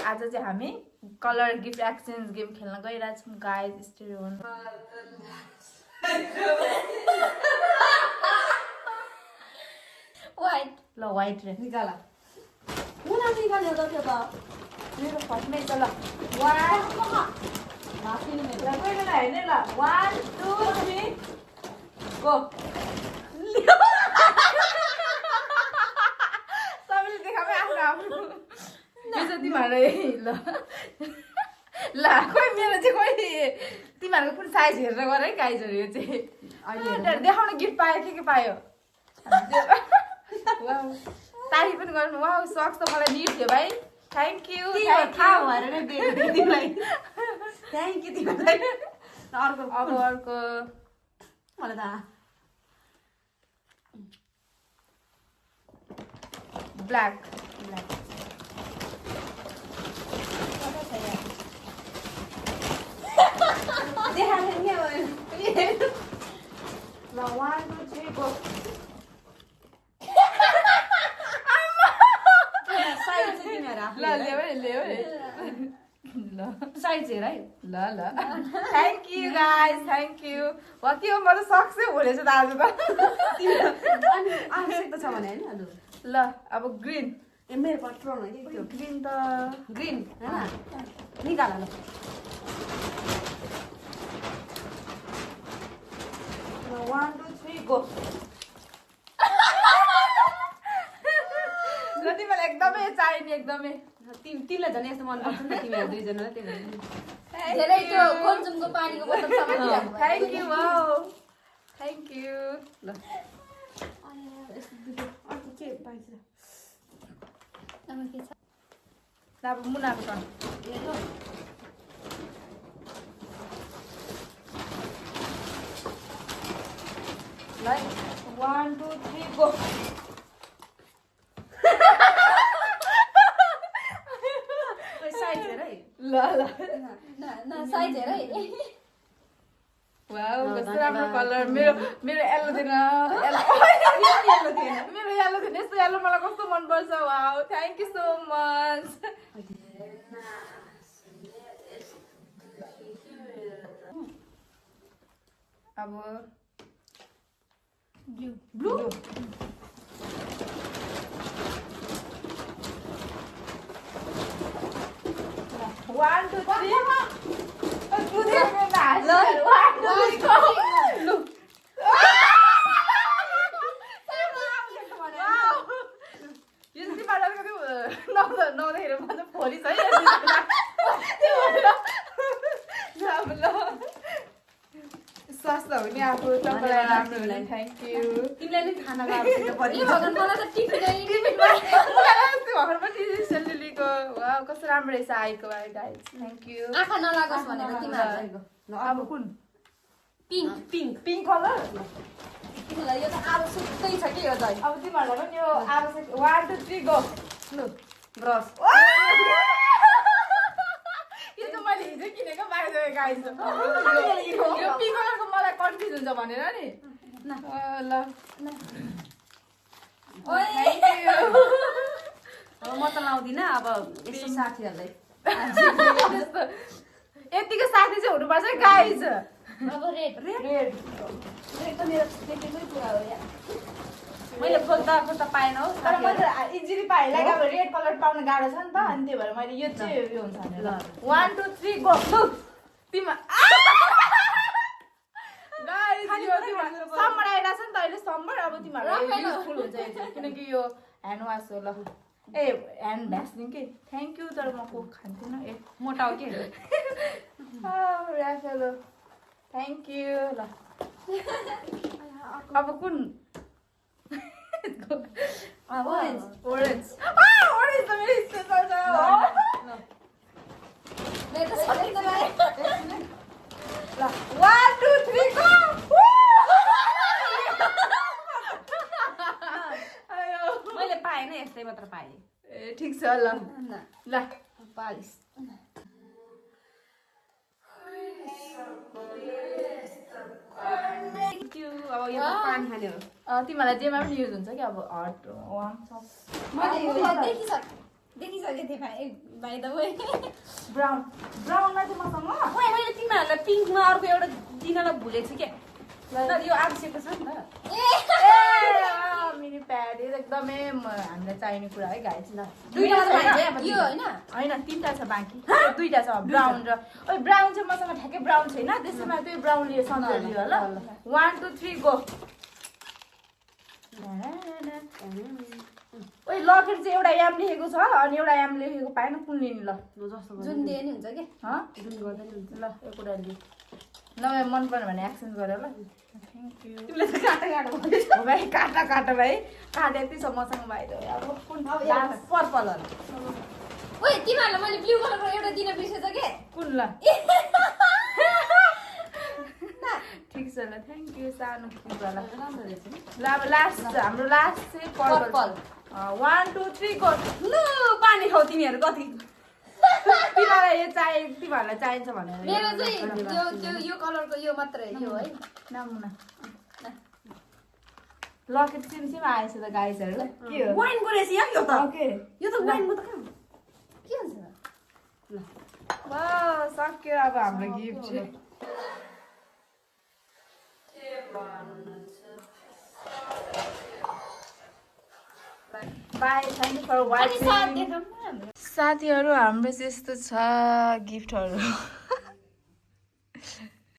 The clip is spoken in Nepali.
आज चाहिँ हामी कलर गिफ्ट एक्सचेन्ज गेम खेल्न गइरहेछौँ गाइज स्टोरी वन व्हाइट ल व्हाइट रे निकाला मुना निकाल्यो त त्यो त मेरो फर्स्टमै छ ल वान माफिन ल कोही बेला हेर्ने ल 1 2 3 गो सबैले देखामै आफ्नो आफ्नो यो चाहिँ तिमीहरू ल ल खोइ मेरो चाहिँ खोइ तिमीहरूको कुन साइज हेरेर गर है गाइजहरू यो चाहिँ अहिले देखाउन गिफ्ट पायो के पायो तारिफ पनि गर्नु वाउ सक्स त मलाई निड थियो भाइ थ्याङ्क यू थाहा भएर नै दिएको तिमीलाई थ्याङ्क यू तिमीलाई अर्को अब अर्को मलाई थाहा ब्ल्याक देखाएको नि ल 1 2 3 गो साइज चाहिँ तिमीहरू ल ल्याऊ है ल साइज हेर है ल thank you guys thank you वा के हो म त सक्सै हुनेछु त आज त अनि आवश्यकता छ भने होइन हजुर ल अब ग्रिन ए मेरो पट्रोल हो कि त्यो ग्रिन त ग्रिन होइन निकाल ल 1 2 3 गो ल तिमीलाई एकदमै चाहिने एकदमै तिमीलाई झन् यस्तो मनपर्छ नि त तिमीहरू दुईजनालाई त्यही भएर धेरै त्यो कन्जुमको पानीको बोतल सामान दिएको thank you wow thank you ल अर्को के पाइन्छ अब के छ अब मुनाको टर्न हेर्नु ल 1 2 3 गो साइज हेर है ल न साइज हेर है वाउ कस्तो राम्रो कलर मेरो येल्लो थिएन मेरो येल्लो थिएन यस्तो येल्लो मलाई कस्तो मनपर्छ wow thank you so much अब ब्लू 1 2 3 नहुँदाखेरि म त फोलिस है स्वास्थ्य हुने आफू तपाईँलाई राम्रो हुने थ्याङ्क यू तिमीलाई नि खाना गाह्रो पर्यो भगवान मलाई त टिफिनै घरमा डिसिसन लिएको वा कस्तो राम्रो रहेछ आएको भाइ गाइस थ्याङ्क यू आँखा नलागोस् भनेर तिमीहरू अब कुन पिङ्क पिङ्क कलर तिमीलाई यो त आरो सुत्तै छ कि यो चाहिँ अब तिमीहरूलाई पनि यो आवश्यक 1 2 3 गो लु ब्रस यो त मैले हिजो किनेको बाहिर गाइस यो पिङ्क कलरको मलाई कन्फ्युज हुन्छ भनेर नि ल अब म त लाउँदिनँ अब यस्तो साथीहरूलाई यतिको साथी चाहिँ हुनुपर्छ है गाइस अब रेड रेड त मेरो देखेकै कुरा हो यार मैले खोल्दा पाएन हो तर मैले इजिली पाएँ लाइक अब रेड कलर पाउन गाह्रो छ नि त अनि त्यही भएर मैले यो चाहिँ उयो हुन्छ भनेर 1 2 3 गो तिमी गाइस यो तिमीहरू समर आइरहेछ नि त अहिले समर अब तिमीहरू युजफुल हुन्छ यो चाहिँ किनकि यो ह्यान्ड वास हो ल ए ह्यान्ड भ्यासलिन के थ्याङ्क यू तर म कोक खान्थिनँ ए मोटा हो के राखेलो थ्याङ्क यू ल अब कुन ओरेन्ज ओरेन्ज ओरेन्ज त मेरो स्पेसल छ मेरो त सकिँदैन ल 1 2 3 गो मैले पाएन यस्तै मात्र पाएँ ए ठिक छ ल ल पालिस अब यो पानी खाने हो तिमीहरूलाई जेमा पनि युज हुन्छ कि अब हट वार्म सब मैले यो देखिसक्यो देखिसकेको थिएँ बाई द वे ब्राउनमा चाहिँ मसँग ओए मैले तिमीहरूलाई पिङ्कमा अर्को एउटा दिनलाई भुलेको छु क्या तर यो आवश्यक छ नि त मिनी प्याड एकदमै हामीलाई चाहिने कुरा है गाइस ल दुईटा मात्र चाहिन्छ है अब यो होइन होइन 3टा छ बाँकी दुईटा छ ब्राउन र ओइ ब्राउन चाहिँ मसँग ठ्याक्कै ब्राउन छैन त्यसैमा त्यो ब्राउन लियो सन्चो लियो ल 1 2 3 गो ओइ लकेट चाहिँ एउटा एम लेखेको छ अनि एउटा एम लेखेको पाएन कुन लिने ल जुन दिए नि हुन्छ क्या जुन गर्दा नि हुन्छ ल एक कुरा लियो ल मन पर्यो भने एक्सचेन्ज गरेर ल थ्याङ्क यू तिमीले त काटा काटा हो भाइ काटा काटा भाइ काटे यति छ मसँग भाइ अब कुन पर्पल ओए तिमीहरूलाई मैले ब्लू कलरको एउटा दिन बिर्सेछ के कुन ल ठिक छ ल थ्याङ्क यू सानो कुरा ल ल अब लास्ट हाम्रो लास्ट चाहिँ पर्पल 1 2 3 गो लु पानी खाऊ तिमीहरू कति तिमीहरूलाई यो तिमीहरूलाई चाहिन्छ भनेर मेरो चाहिँ यो कलरको यो मात्रै यो है नमुना लकेट सिम आएछ त गाइसहरू के हो वाइनको रहेछ यो त ओके यो त वाइनको त कहाँ के हुन्छ ल सक्यो अब हाम्रो गिफ्ट चाहिँ bye thank you for watching साथीहरू हाम्रो चाहिँ यस्तो छ गिफ्टहरू